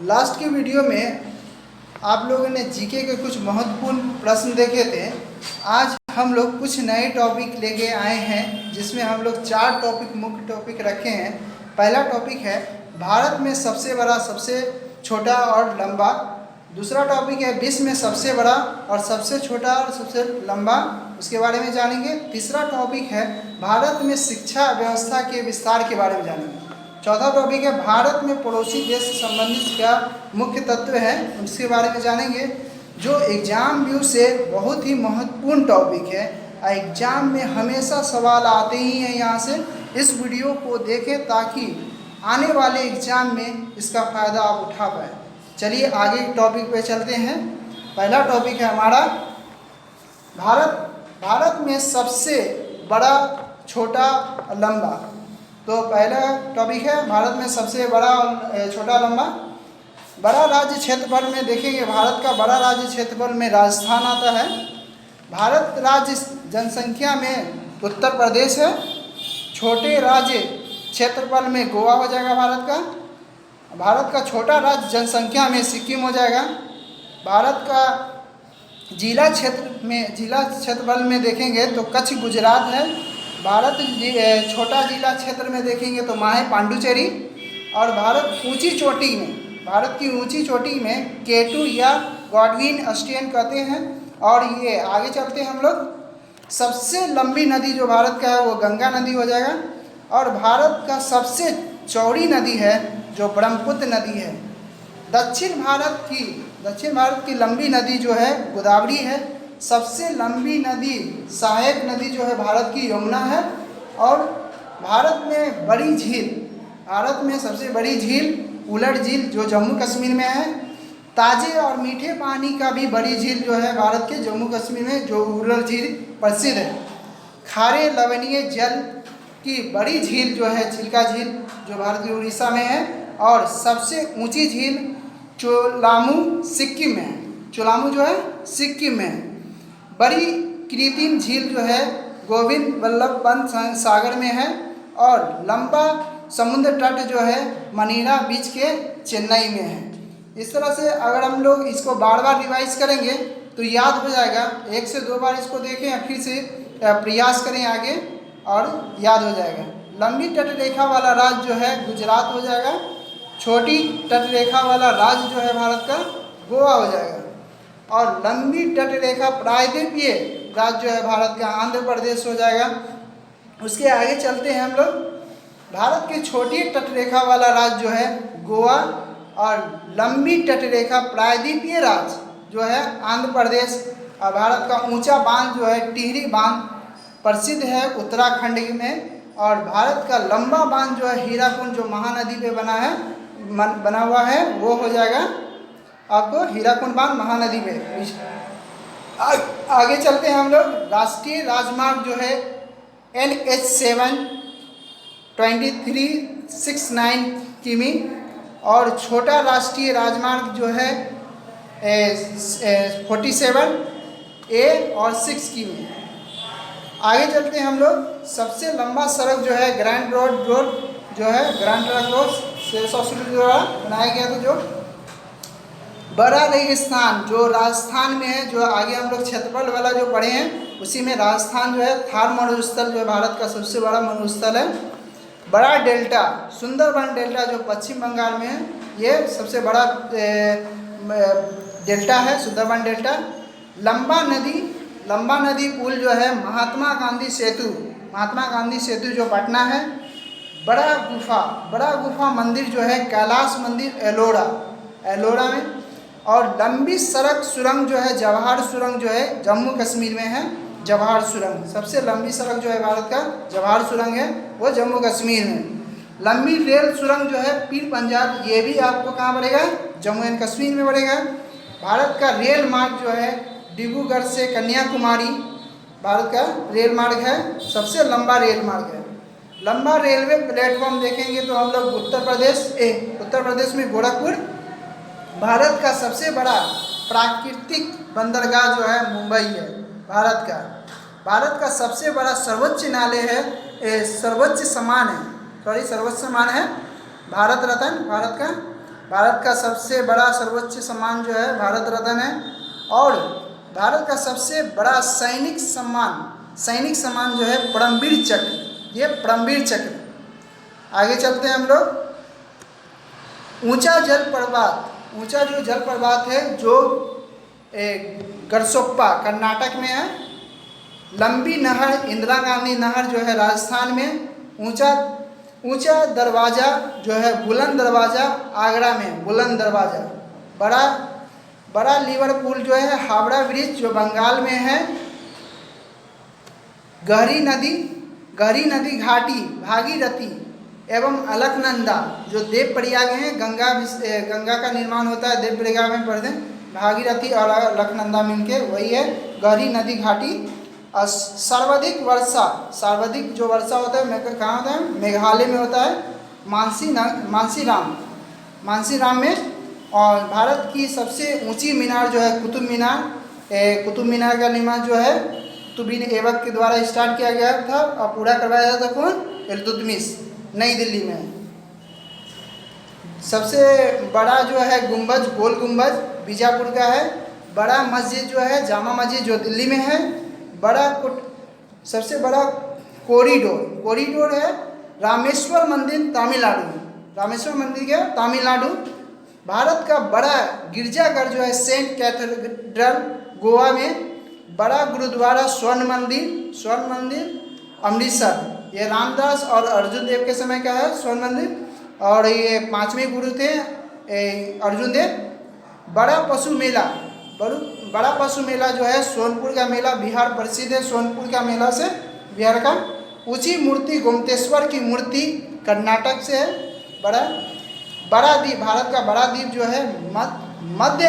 Last की video में आप लोगों ने जीके के कुछ महत्वपूर्ण प्रश्न देखे थे। आज हम लोग कुछ नए टॉपिक लेके आए हैं जिसमें हम लोग 4 टॉपिक मुख्य टॉपिक रखे हैं। पहला टॉपिक है भारत में सबसे बड़ा, सबसे छोटा और लंबा। दूसरा टॉपिक है विश्व में सबसे बड़ा और सबसे छोटा और सबसे लंबा, उसके बारे में जानेंगे। तीसरा टॉपिक है भारत में शिक्षा व्यवस्था के विस्तार के बारे में जानेंगे। चौथा टॉपिक है भारत में पड़ोसी देश से संबंधित क्या मुख्य तत्व हैं, उसके बारे में जानेंगे। जो एग्जाम व्यू से बहुत ही महत्वपूर्ण टॉपिक है, एग्जाम में हमेशा सवाल आते ही हैं यहाँ से। इस वीडियो को देखें ताकि आने वाले एग्जाम में इसका फ़ायदा आप उठा पाएँ। चलिए आगे टॉपिक पे चलते हैं। पहला टॉपिक है हमारा भारत में सबसे बड़ा, छोटा, लंबा। तो पहला टॉपिक है भारत में सबसे बड़ा और छोटा, लंबा। बड़ा राज्य क्षेत्रफल में देखेंगे, भारत का बड़ा राज्य क्षेत्रफल में राजस्थान आता है। भारत राज्य जनसंख्या में उत्तर प्रदेश है। छोटे राज्य क्षेत्रफल में गोवा हो जाएगा भारत का छोटा राज्य जनसंख्या में सिक्किम हो जाएगा। भारत का जिला क्षेत्रफल में देखेंगे तो कच्छ गुजरात है। भारत छोटा जिला क्षेत्र में देखेंगे तो माहे पांडुचेरी। और भारत की ऊंची चोटी में केटू या गॉडविन अस्टियन कहते हैं। और ये आगे चलते हैं हम लोग। सबसे लंबी नदी जो भारत का है वो गंगा नदी हो जाएगा। और भारत का सबसे चौड़ी नदी है जो ब्रह्मपुत्र नदी है। दक्षिण भारत की लंबी नदी जो है गोदावरी है। सबसे लंबी नदी, सहायक नदी जो है भारत की यमुना है। और भारत में सबसे बड़ी झील उलट झील जो जम्मू कश्मीर में है। ताज़े और मीठे पानी का भी बड़ी झील जो है भारत के जम्मू कश्मीर में, जो उलट झील प्रसिद्ध है। खारे लवणीय जल की बड़ी झील जो है चिल्का झील, जो भारत के उड़ीसा में है। और सबसे ऊंची झील चोलामू जो है सिक्किम में है। बड़ी कृत्रिम झील जो है गोविंद वल्लभ पंत सागर में है। और लंबा समुद्र तट जो है मनीला बीच के चेन्नई में है। इस तरह से अगर हम लोग इसको बार बार रिवाइज करेंगे तो याद हो जाएगा। 1 से 2 बार इसको देखें, फिर से प्रयास करें आगे और याद हो जाएगा। लंबी तट रेखा वाला राज्य जो है गुजरात हो जाएगा। छोटी तट रेखा वाला राज्य जो है भारत का गोवा हो जाएगा। और लंबी तट रेखा प्रायद्वीपीय राज्य जो है भारत का आंध्र प्रदेश हो जाएगा। उसके आगे चलते हैं हम लोग। भारत की छोटी तट रेखा वाला राज्य जो है गोवा। और लंबी तट रेखा प्रायद्वीपीय राज्य जो है आंध्र प्रदेश। और भारत का ऊंचा बांध जो है टिहरी बांध प्रसिद्ध है उत्तराखंड में। और भारत का लंबा बांध जो है हीराकुंड, जो महानदी पे बना हुआ है, वो हो जाएगा आपको हीराकुंड बांध महानदी में। आगे चलते हैं हम लोग। राष्ट्रीय राजमार्ग जो है NH7 2369 किमी। और छोटा राष्ट्रीय राजमार्ग जो है 47A और 6 किमी। आगे चलते हैं हम लोग। सबसे लंबा सड़क जो है ग्रैंड रोड जो है ग्रैंड ट्रंक रोड शेरशाह द्वारा बनाया गया था। जो बड़ा रेगिस्तान जो राजस्थान में है, जो आगे हम लोग क्षेत्रफल वाला जो पढ़े हैं उसी में राजस्थान जो है थार मरुस्थल जो है भारत का सबसे बड़ा मरुस्थल है। बड़ा डेल्टा सुंदरबन डेल्टा जो पश्चिम बंगाल में है, ये सबसे बड़ा डेल्टा है सुंदरबन डेल्टा। लंबा नदी पुल जो है महात्मा गांधी सेतु जो पटना है। बड़ा गुफा मंदिर जो है कैलाश मंदिर एलोरा में। और लंबी सड़क सुरंग जो है जवाहर सुरंग जो है जम्मू कश्मीर में है। जवाहर सुरंग सबसे लंबी सड़क जो है भारत का जवाहर सुरंग है, वो जम्मू कश्मीर में। लंबी रेल सुरंग जो है पीर पंजाब, ये भी आपको कहाँ पड़ेगा? जम्मू एंड कश्मीर में पड़ेगा। भारत का रेल मार्ग जो है डिब्रूगढ़ से कन्याकुमारी भारत का रेल मार्ग है, सबसे लंबा रेल मार्ग है। लंबा रेलवे प्लेटफॉर्म देखेंगे तो हम लोग उत्तर प्रदेश में गोरखपुर। भारत का सबसे बड़ा प्राकृतिक बंदरगाह जो है मुंबई है भारत का सबसे बड़ा सर्वोच्च न्यायालय है, सर्वोच्च सम्मान है भारत रत्न भारत का। भारत का सबसे बड़ा सर्वोच्च सम्मान जो है भारत रत्न है। और भारत का सबसे बड़ा सैनिक सम्मान जो है परमवीर चक्र, ये परमवीर चक्र। आगे चलते हैं हम लोग। ऊंचा जो जल प्रपात है जो गरसोप्पा कर्नाटक में है। लंबी नहर इंदिरा गांधी नहर जो है राजस्थान में। ऊंचा दरवाज़ा जो है बुलंद दरवाज़ा आगरा में, बुलंद दरवाज़ा। बड़ा लिवरपूल जो है हावड़ा ब्रिज जो बंगाल में है। गहरी नदी घाटी भागीरथी एवं अलकनंदा जो देवप्रयाग हैं, गंगा का निर्माण होता है देवप्रयाग में पढ़ते हैं। भागीरथी और अलकनंदा मिलके वही है गहरी नदी घाटी। सर्वाधिक जो वर्षा होता है कहाँ होता है? मेघालय में होता है, मानसीराम में। और भारत की सबसे ऊंची मीनार जो है कुतुब मीनार का निर्माण जो है कुतुबुद्दीन ऐबक के द्वारा स्टार्ट किया गया था और पूरा करवाया था कौन? इल्तुतमिश, नई दिल्ली में। सबसे बड़ा जो है गुंबज, गोल गुंबज बीजापुर का है। बड़ा मस्जिद जो है जामा मस्जिद जो दिल्ली में है। सबसे बड़ा कॉरिडोर है रामेश्वर मंदिर तमिलनाडु। भारत का बड़ा गिरजाघर जो है सेंट कैथेड्रल गोवा में। बड़ा गुरुद्वारा स्वर्ण मंदिर अमृतसर, ये रामदास और अर्जुन देव के समय का है स्वर्ण मंदिर। और ये 5वें गुरु थे अर्जुन देव। बड़ा पशु मेला जो है सोनपुर का मेला बिहार प्रसिद्ध है। सोनपुर का मेला से बिहार का। ऊंची मूर्ति गोमतेश्वर की मूर्ति कर्नाटक से है। बड़ा द्वीप, भारत का बड़ा द्वीप जो है मध्य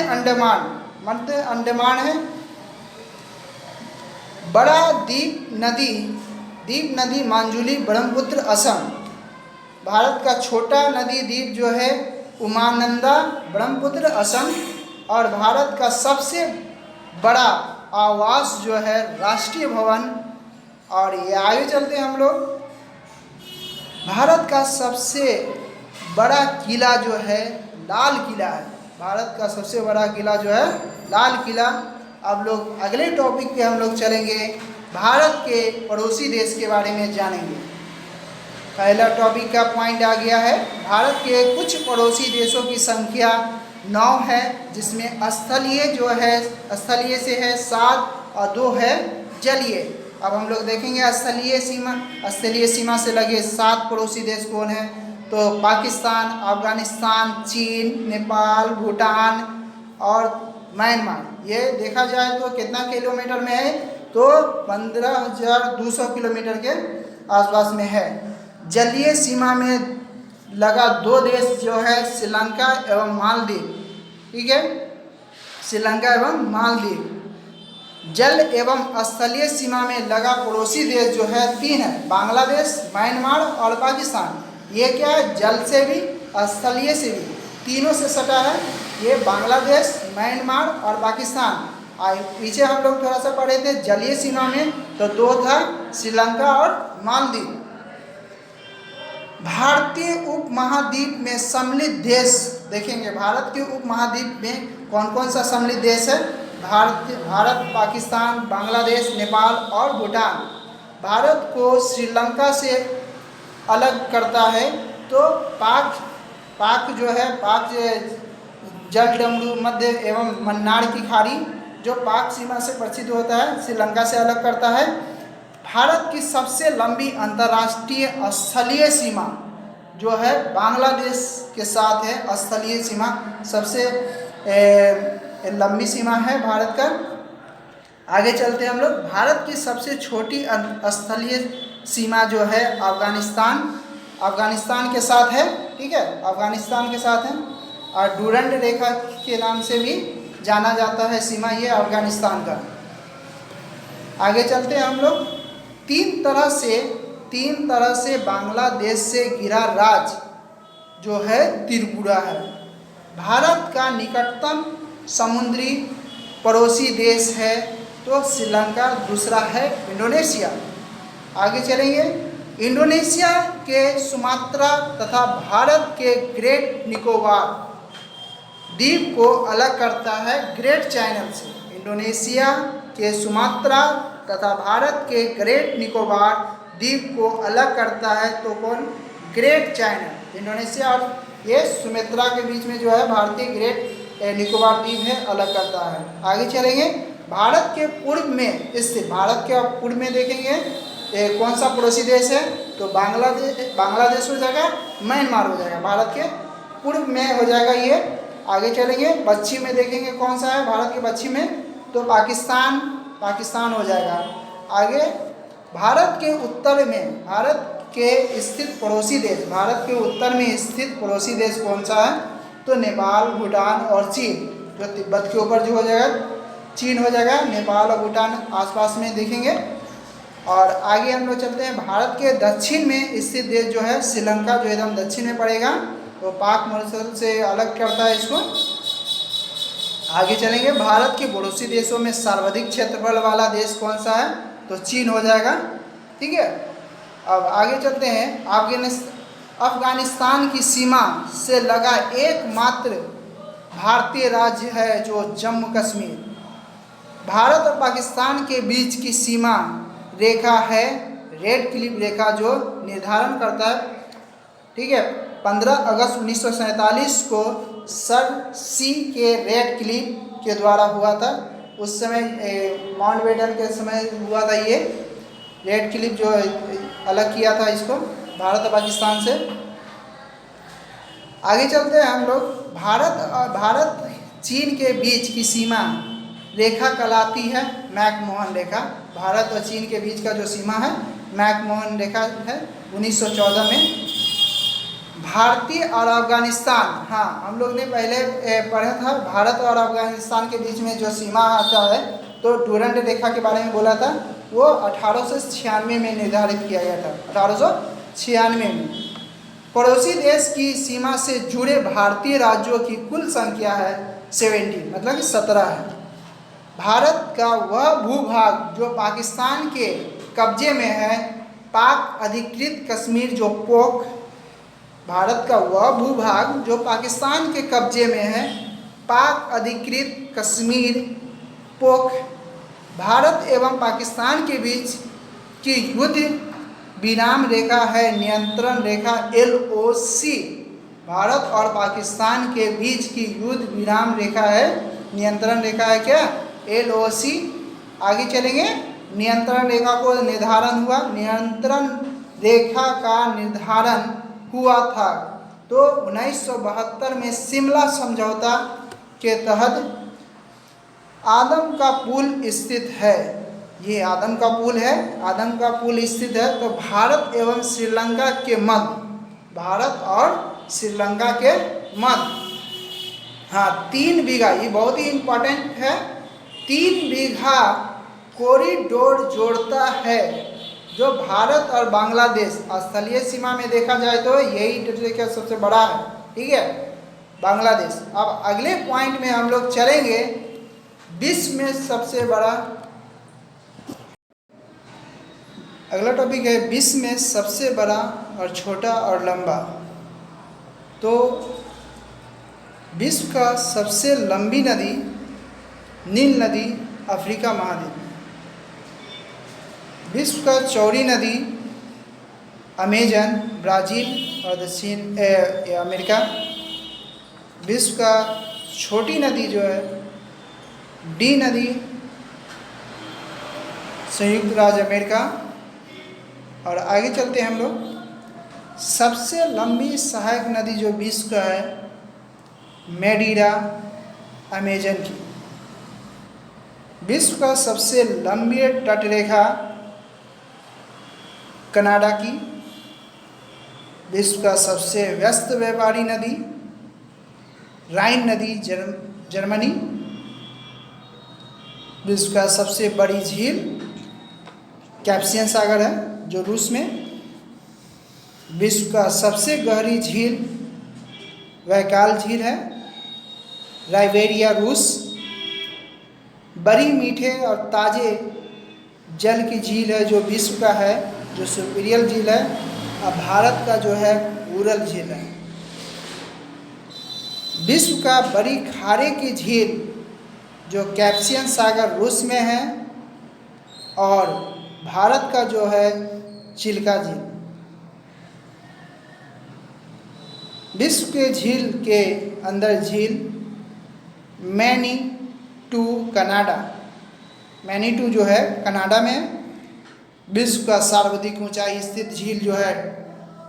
अंडमान है। बड़ा द्वीप नदी मांजुली ब्रह्मपुत्र असम। भारत का छोटा नदी द्वीप जो है उमानंदा ब्रह्मपुत्र असम। और भारत का सबसे बड़ा आवास जो है राष्ट्रीय भवन। और ये आगे चलते हैं हम लोग। भारत का सबसे बड़ा किला जो है लाल किला है। भारत का सबसे बड़ा किला जो है लाल किला। अब लोग अगले टॉपिक पे हम लोग चलेंगे, भारत के पड़ोसी देश के बारे में जानेंगे। पहला टॉपिक का पॉइंट आ गया है, भारत के कुछ पड़ोसी देशों की संख्या 9 है, जिसमें स्थलीय से है 7 और 2 है जलीय। अब हम लोग देखेंगे स्थलीय सीमा से लगे 7 पड़ोसी देश कौन है। तो पाकिस्तान, अफगानिस्तान, चीन, नेपाल, भूटान और म्यांमार। ये देखा जाए तो कितना किलोमीटर में है? तो 15,200 किलोमीटर के आसपास में है। जलीय सीमा में लगा 2 देश जो है श्रीलंका एवं मालदीव। ठीक है, श्रीलंका एवं मालदीव। जल एवं स्थलीय सीमा में लगा पड़ोसी देश जो है 3 है, बांग्लादेश, म्यांमार और पाकिस्तान। ये क्या है? जल से भी स्थलीय से भी तीनों से सटा है। ये बांग्लादेश, म्यांमार और पाकिस्तान। पीछे हम लोग थोड़ा सा पढ़े थे जलीय सीमा में, तो 2 था श्रीलंका और मालदीव। भारतीय उपमहाद्वीप में सम्मिलित देश देखेंगे। भारत के उपमहाद्वीप में कौन कौन सा सम्मिलित देश है? भारत, पाकिस्तान, बांग्लादेश, नेपाल और भूटान। भारत को श्रीलंका से अलग करता है तो पाक जो है जलडमरू मध्य एवं मन्नार की खाड़ी जो पाक सीमा से प्रसिद्ध होता है, श्रीलंका से अलग करता है। भारत की सबसे लंबी अंतर्राष्ट्रीय स्थलीय सीमा जो है बांग्लादेश के साथ है। स्थलीय सीमा सबसे लंबी सीमा है भारत का। आगे चलते हैं हम लोग। भारत की सबसे छोटी स्थलीय सीमा जो है अफगानिस्तान के साथ है। ठीक है, अफगानिस्तान के साथ है। और डूरंड रेखा के नाम से भी जाना जाता है सीमा ये अफगानिस्तान का। आगे चलते हैं हम लोग। तीन तरह से बांग्लादेश से घिरा राज्य जो है त्रिपुरा है। भारत का निकटतम समुद्री पड़ोसी देश है तो श्रीलंका, दूसरा है इंडोनेशिया। आगे चलेंगे। इंडोनेशिया के सुमात्रा तथा भारत के ग्रेट निकोबार द्वीप को अलग करता है ग्रेट चैनल से। इंडोनेशिया के सुमात्रा तथा भारत के ग्रेट निकोबार द्वीप को अलग करता है तो कौन? Great channel. इंडोनेशिया और ये सुमात्रा के बीच में जो है भारतीय ग्रेट निकोबार द्वीप है, अलग करता है। आगे चलेंगे। भारत के पूर्व में स्थित, भारत के पूर्व में देखेंगे कौन सा पड़ोसी देश है? तो बांग्लादेश हो जाएगा, म्यांमार हो जाएगा, भारत के पूर्व में हो जाएगा ये। आगे चलेंगे। पश्चिम में देखेंगे कौन सा है भारत के पश्चिम में? तो पाकिस्तान हो जाएगा। आगे भारत के उत्तर में, भारत के स्थित पड़ोसी देश, भारत के उत्तर में स्थित पड़ोसी देश कौन सा है? तो नेपाल, भूटान और चीन। जो तिब्बत के ऊपर जो हो जाएगा चीन हो जाएगा, नेपाल और भूटान आसपास में देखेंगे। और आगे हम लोग चलते हैं। भारत के दक्षिण में स्थित देश जो है श्रीलंका, जो एकदम दक्षिण में पड़ेगा, तो पाक मॉरिशस से अलग करता है इसको। आगे चलेंगे। भारत के पड़ोसी देशों में सर्वाधिक क्षेत्रफल वाला देश कौन सा है? तो चीन हो जाएगा। ठीक है। अब आगे चलते हैं। अफगानिस्तान की सीमा से लगा एकमात्र भारतीय राज्य है जो जम्मू कश्मीर। भारत और पाकिस्तान के बीच की सीमा रेखा है रेड क्लिफ रेखा, जो निर्धारण करता है। ठीक है। 15 अगस्त 1947 को सर सी के रेड क्लिफ के द्वारा हुआ था। उस समय माउंटबेटन के समय हुआ था ये रेड क्लिफ, जो अलग किया था इसको भारत और पाकिस्तान से। आगे चलते हैं हम लोग। भारत चीन के बीच की सीमा रेखा कहलाती है मैकमोहन रेखा। भारत और चीन के बीच का जो सीमा है मैकमोहन रेखा है 1914 में। भारतीय और अफगानिस्तान, हाँ हम लोग ने पहले पढ़ा था, भारत और अफगानिस्तान के बीच में जो सीमा आता है तो डूरंड रेखा के बारे में बोला था, वो 1896 में निर्धारित किया गया था। 1896 में। पड़ोसी देश की सीमा से जुड़े भारतीय राज्यों की कुल संख्या है 70, मतलब कि 17 है। भारत का वह भूभाग जो पाकिस्तान के कब्जे में है, पाक अधिकृत कश्मीर जो पोक, भारत का वह भूभाग जो पाकिस्तान के कब्जे में है, पाक अधिकृत कश्मीर पोक, भारत एवं पाकिस्तान के बीच की युद्ध विराम रेखा है नियंत्रण रेखा LOC। भारत और पाकिस्तान के बीच की युद्ध विराम रेखा है नियंत्रण रेखा है क्या? LOC। आगे चलेंगे। नियंत्रण रेखा को निर्धारण हुआ, नियंत्रण रेखा का निर्धारण हुआ था तो 1972 में शिमला समझौता के तहत आदम का पुल स्थित है। ये आदम का पुल है, आदम का पुल स्थित है तो भारत एवं श्रीलंका के मध्य, भारत और श्रीलंका के मध्य, हाँ 3 बीघा, ये बहुत ही इम्पोर्टेंट है, 3 बीघा कॉरिडोर जोड़ता है जो भारत और बांग्लादेश स्थलीय सीमा में देखा जाए तो यही रेखा सबसे बड़ा है। ठीक है, बांग्लादेश। अब अगले पॉइंट में हम लोग चलेंगे। विश्व में सबसे बड़ा, अगला टॉपिक है विश्व में सबसे बड़ा और छोटा और लंबा। तो विश्व का सबसे लंबी नदी नील नदी अफ्रीका महाद्वीप, विश्व का चौड़ी नदी अमेजन ब्राज़ील और दक्षिण अमेरिका, विश्व का छोटी नदी जो है डी नदी संयुक्त राज्य अमेरिका। और आगे चलते हैं हम लोग। सबसे लंबी सहायक नदी जो विश्व का है मेडीरा अमेजन की। विश्व का सबसे लंबी तटरेखा कनाडा की। विश्व का सबसे व्यस्त व्यापारी नदी राइन नदी जर्मनी। विश्व का सबसे बड़ी झील कैस्पियन सागर है जो रूस में। विश्व का सबसे गहरी झील वैकाल झील है राइबेरिया रूस। बड़ी मीठे और ताज़े जल की झील है जो विश्व का है जो सुपीरियल झील है। और भारत का जो है उरल झील है। विश्व का बड़ी खारे की झील जो कैस्पियन सागर रूस में है, और भारत का जो है चिल्का झील। विश्व के झील के अंदर झील मैनीटू कनाडा, मैनीटू जो है कनाडा में। विश्व का सर्वाधिक ऊंचाई स्थित झील जो है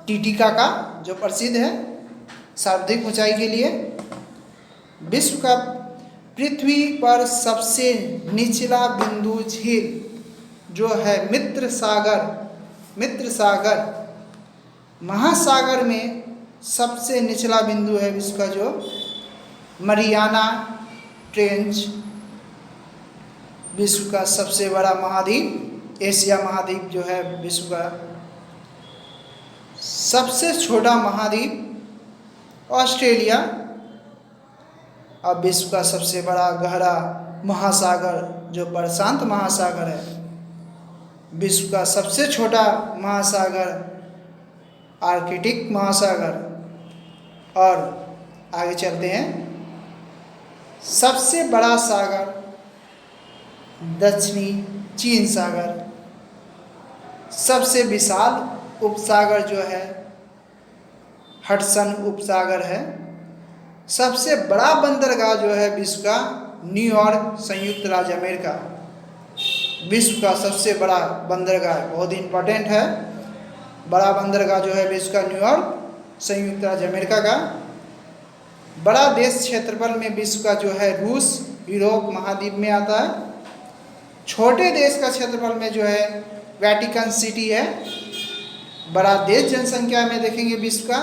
टिटिकाका, जो प्रसिद्ध है सर्वाधिक ऊंचाई के लिए। विश्व का पृथ्वी पर सबसे निचला बिंदु झील जो है मित्र सागर महासागर में सबसे निचला बिंदु है विश्व का जो मरियाना ट्रेंच। विश्व का सबसे बड़ा महाद्वीप एशिया महाद्वीप जो है विश्व का सबसे छोटा महाद्वीप ऑस्ट्रेलिया। अब विश्व का सबसे बड़ा गहरा महासागर जो प्रशांत महासागर है। विश्व का सबसे छोटा महासागर आर्कटिक महासागर। और आगे चलते हैं, सबसे बड़ा सागर दक्षिणी चीन सागर। सबसे विशाल उपसागर जो है हडसन उपसागर है। सबसे बड़ा बंदरगाह जो है विश्व का न्यूयॉर्क संयुक्त राज्य अमेरिका। विश्व का सबसे बड़ा बंदरगाह बहुत इम्पोर्टेंट है। बड़ा बंदरगाह जो है विश्व का न्यूयॉर्क संयुक्त राज्य अमेरिका का। बड़ा देश क्षेत्रफल में विश्व का जो है रूस यूरोप महाद्वीप में आता है। छोटे देश का क्षेत्रफल में जो है वेटिकन सिटी है। बड़ा देश जनसंख्या में देखेंगे विश्व का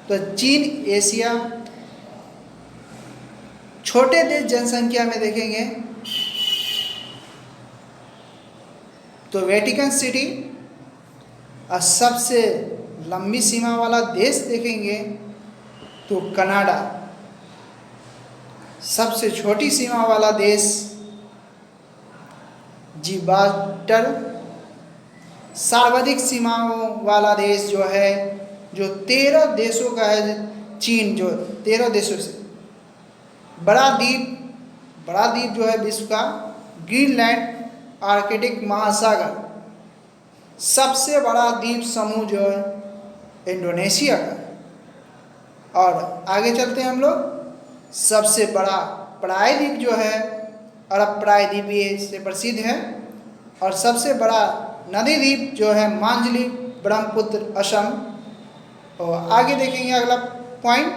तो चीन एशिया। छोटे देश जनसंख्या में देखेंगे तो वेटिकन सिटी। और सबसे लंबी सीमा वाला देश देखेंगे तो कनाडा। सबसे छोटी सीमा वाला देश जिब्राल्टर। सर्वाधिक सीमाओं वाला देश जो है जो 13 देशों का है चीन, जो 13 देशों से। बड़ा द्वीप जो है विश्व का ग्रीनलैंड आर्कटिक महासागर। सबसे बड़ा द्वीप समूह जो है इंडोनेशिया का। और आगे चलते हैं हम लोग, सबसे बड़ा प्रायद्वीप जो है अरब प्रायद्वीप से प्रसिद्ध है। और सबसे बड़ा नदी द्वीप जो है मांझलिप ब्रह्मपुत्र असम। और आगे देखेंगे अगला पॉइंट,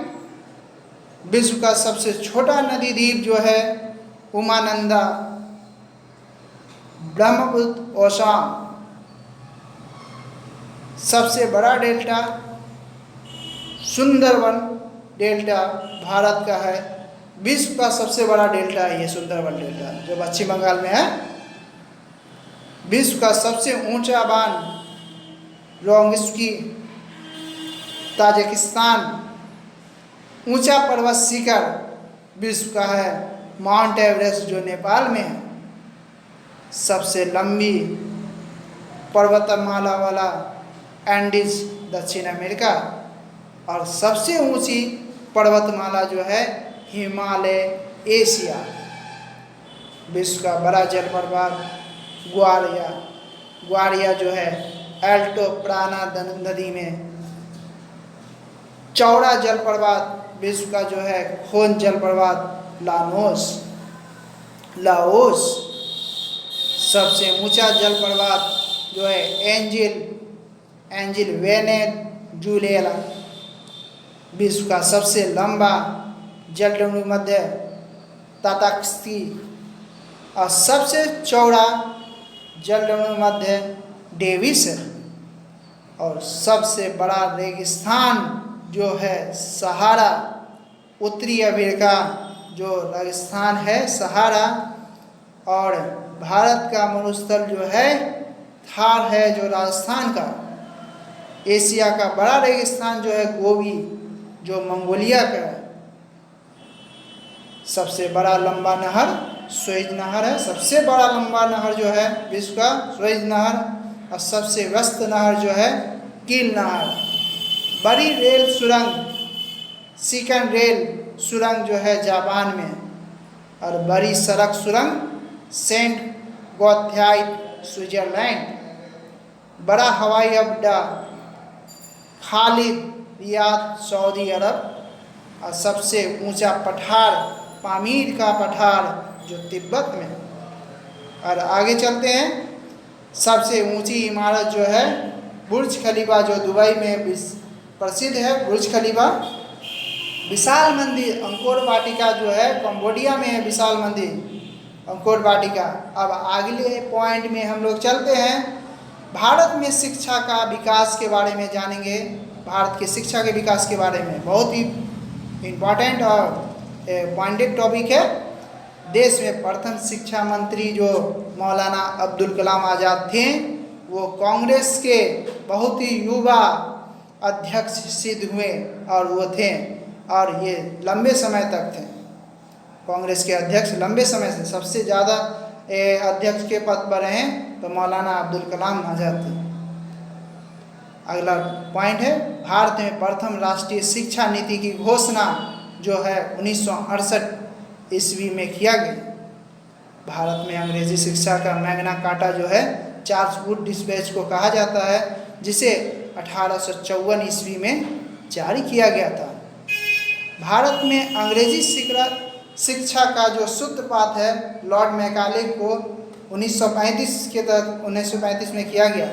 विश्व का सबसे छोटा नदी द्वीप जो है उमानंदा ब्रह्मपुत्र असम। सबसे बड़ा डेल्टा सुंदरवन डेल्टा भारत का है। विश्व का सबसे बड़ा डेल्टा है ये सुंदरवन डेल्टा जो पश्चिम बंगाल में है। विश्व का सबसे ऊंचा बांध रोंगस्की ताजिकिस्तान। ऊंचा पर्वत शिखर विश्व का है माउंट एवरेस्ट जो नेपाल में है। सबसे लंबी पर्वतमाला वाला एंडीज दक्षिण अमेरिका। और सबसे ऊंची पर्वतमाला जो है हिमालय एशिया। विश्व का बड़ा जलप्रपात ग्वालिया जो है एल्टो प्राना नदी में। चौड़ा जलप्रपात विश्व का जो है खोन जलप्रपात लाओस। सबसे ऊंचा जलप्रपात जो है एंजिल वेनेजुएला। विश्व का सबसे लंबा जलडमरू मध्य ताताक्सी। और सबसे चौड़ा जलडमरू मध्य डेविस है। और सबसे बड़ा रेगिस्तान जो है सहारा उत्तरी अमेरिका जो रेगिस्तान है सहारा। और भारत का मरुस्थल जो है थार है जो राजस्थान का। एशिया का बड़ा रेगिस्तान जो है गोबी जो मंगोलिया का है। सबसे बड़ा लंबा नहर स्वेज नहर है। सबसे बड़ा लंबा नहर जो है विश्व का स्वेज नहर। और सबसे व्यस्त नहर जो है कील नहर। बड़ी रेल सुरंग सिकन रेल सुरंग जो है जापान में, और बड़ी सड़क सुरंग सेंट गोथाइट स्विट्जरलैंड। बड़ा हवाई अड्डा खालिद रियाद सऊदी अरब। और सबसे ऊंचा पठार पामीर का पठार जो तिब्बत में। और आगे चलते हैं, सबसे ऊंची इमारत जो है बुर्ज खलीफा जो दुबई में प्रसिद्ध है, बुर्ज खलीफा। विशाल मंदिर अंकोर वाटिका जो है कंबोडिया में है, विशाल मंदिर अंकोर वाटिका। अब अगले पॉइंट में हम लोग चलते हैं, भारत में शिक्षा का विकास के बारे में जानेंगे। भारत की शिक्षा के विकास के बारे में बहुत ही इम्पॉर्टेंट और पॉइंटेड टॉपिक है। देश में प्रथम शिक्षा मंत्री जो मौलाना अब्दुल कलाम आज़ाद थे, वो कांग्रेस के बहुत ही युवा अध्यक्ष सिद्ध हुए और वो थे, और ये लंबे समय तक थे कांग्रेस के अध्यक्ष, लंबे समय से सबसे ज़्यादा अध्यक्ष के पद पर रहे तो मौलाना अब्दुल कलाम आज़ाद थे। अगला पॉइंट है, भारत में प्रथम राष्ट्रीय शिक्षा नीति की घोषणा जो है 1968 ईस्वी में किया गया। भारत में अंग्रेजी शिक्षा का मैग्ना कार्टा जो है चार्ल्स वुड डिस्पैच को कहा जाता है, जिसे 1854 ईस्वी में जारी किया गया था। भारत में अंग्रेजी शिक्षा का जो सूत्रपात है लॉर्ड मैकाले को 1935 के तहत 1935 में किया गया।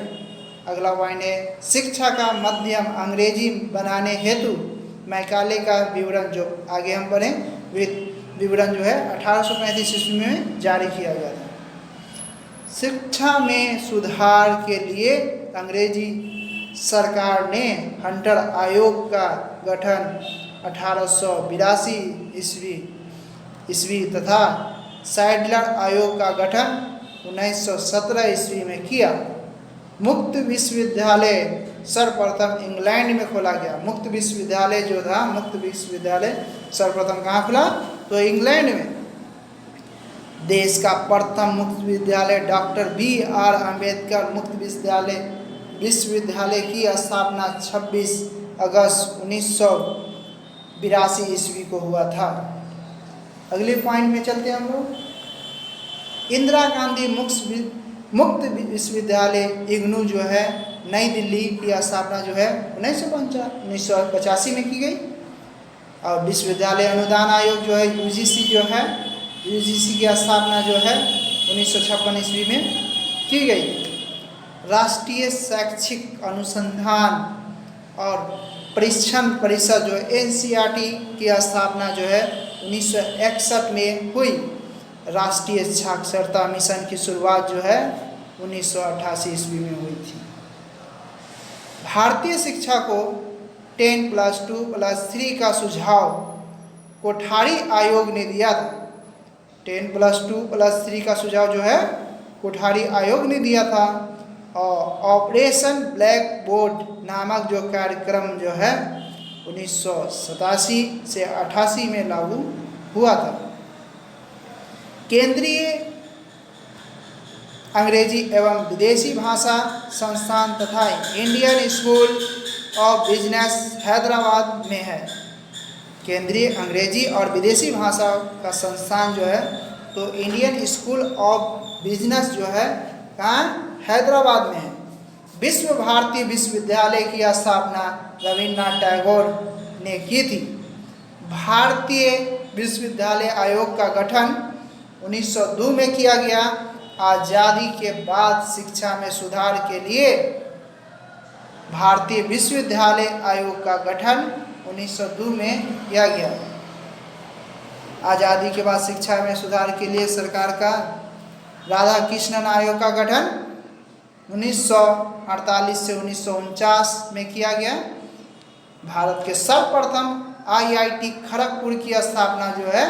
अगला पॉइंट है, शिक्षा का माध्यम अंग्रेजी बनाने हेतु मैकाले का विवरण जो आगे हम पढ़ें विवरण जो है 1835 ईस्वी में जारी किया गया था। शिक्षा में सुधार के लिए अंग्रेजी सरकार ने हंटर आयोग का गठन 1882 ईस्वी तथा सैडलर आयोग का गठन 1917 ईस्वी में किया। मुक्त विश्वविद्यालय सर्वप्रथम इंग्लैंड में खोला गया। मुक्त विश्वविद्यालय जो था, मुक्त विश्वविद्यालय सर्वप्रथम कहाँ खुला? तो इंग्लैंड में। देश का प्रथम मुक्त विद्यालय डॉक्टर B.R. अम्बेडकर मुक्त विश्वविद्यालय की स्थापना 26 अगस्त 1982 ईस्वी को हुआ था। अगले पॉइंट में चलते हैं हम लोग। इंदिरा गांधी मुक्त विश्वविद्यालय इग्नू जो है नई दिल्ली की स्थापना जो है 1985 में की गई। और विश्वविद्यालय अनुदान आयोग जो है UGC जो है, UGC की स्थापना जो है 1956 ईस्वी में की गई। राष्ट्रीय शैक्षिक अनुसंधान और परीक्षण परिषद जो NCERT की स्थापना जो है 1961 में हुई। राष्ट्रीय साक्षरता मिशन की शुरुआत जो है 1988 ईस्वी में हुई थी। भारतीय शिक्षा को 10+2+3 का सुझाव कोठारी आयोग ने दिया था। 10+2+3 का सुझाव जो है कोठारी आयोग ने दिया था। और ऑपरेशन ब्लैक बोर्ड नामक जो कार्यक्रम जो है 1987 से 88 में लागू हुआ था। केंद्रीय अंग्रेजी एवं विदेशी भाषा संस्थान तथा Indian school of business Hyderabad में है। केंद्रीय अंग्रेजी और विदेशी भाषा का संस्थान जो है तो इंडियन स्कूल ऑफ बिजनेस जो है कहाँ? हैदराबाद में है। विश्व भारती विश्वविद्यालय की स्थापना रविन्द्रनाथ टैगोर ने की थी। भारतीय विश्वविद्यालय आयोग का गठन 1902 में किया गया। आज़ादी के बाद शिक्षा में सुधार के लिए भारतीय विश्वविद्यालय आयोग का गठन 1902 में किया गया। आज़ादी के बाद शिक्षा में सुधार के लिए सरकार का राधा कृष्णन आयोग का गठन 1948 से 1949 में किया गया। भारत के सर्वप्रथम IIT खड़गपुर की स्थापना जो है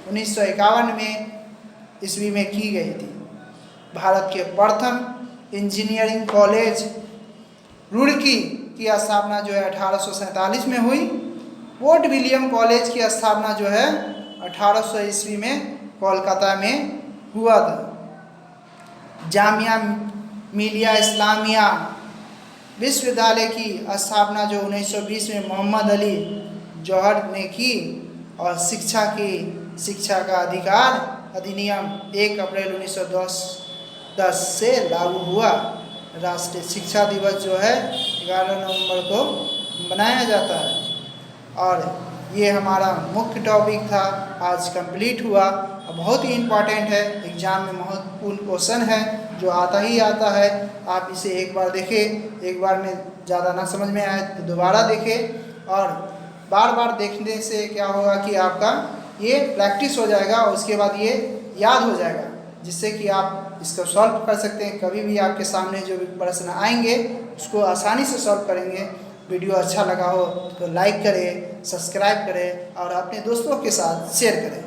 1951 में ईस्वी में की गई थी। भारत के प्रथम इंजीनियरिंग कॉलेज रुड़की की स्थापना जो है 1847 में हुई। पोर्ट विलियम कॉलेज की स्थापना जो है 1800 ईस्वी में कोलकाता में हुआ था। जामिया मिलिया इस्लामिया विश्वविद्यालय की स्थापना जो 1920 में मोहम्मद अली जौहर ने की और शिक्षा का अधिकार अधिनियम 1 अप्रैल 1910 से लागू हुआ। राष्ट्रीय शिक्षा दिवस जो है 11 नवंबर को मनाया जाता है। और ये हमारा मुख्य टॉपिक था, आज कंप्लीट हुआ। बहुत ही इम्पॉर्टेंट है, एग्ज़ाम में महत्वपूर्ण क्वेश्चन है जो आता ही आता है। आप इसे एक बार देखें, एक बार में ज़्यादा ना समझ में आए तो दोबारा देखें, और बार बार देखने से क्या होगा कि आपका ये प्रैक्टिस हो जाएगा और उसके बाद ये याद हो जाएगा, जिससे कि आप इसको सॉल्व कर सकते हैं। कभी भी आपके सामने जो भी प्रश्न आएंगे उसको आसानी से सॉल्व करेंगे। वीडियो अच्छा लगा हो तो लाइक करें, सब्सक्राइब करें और अपने दोस्तों के साथ शेयर करें।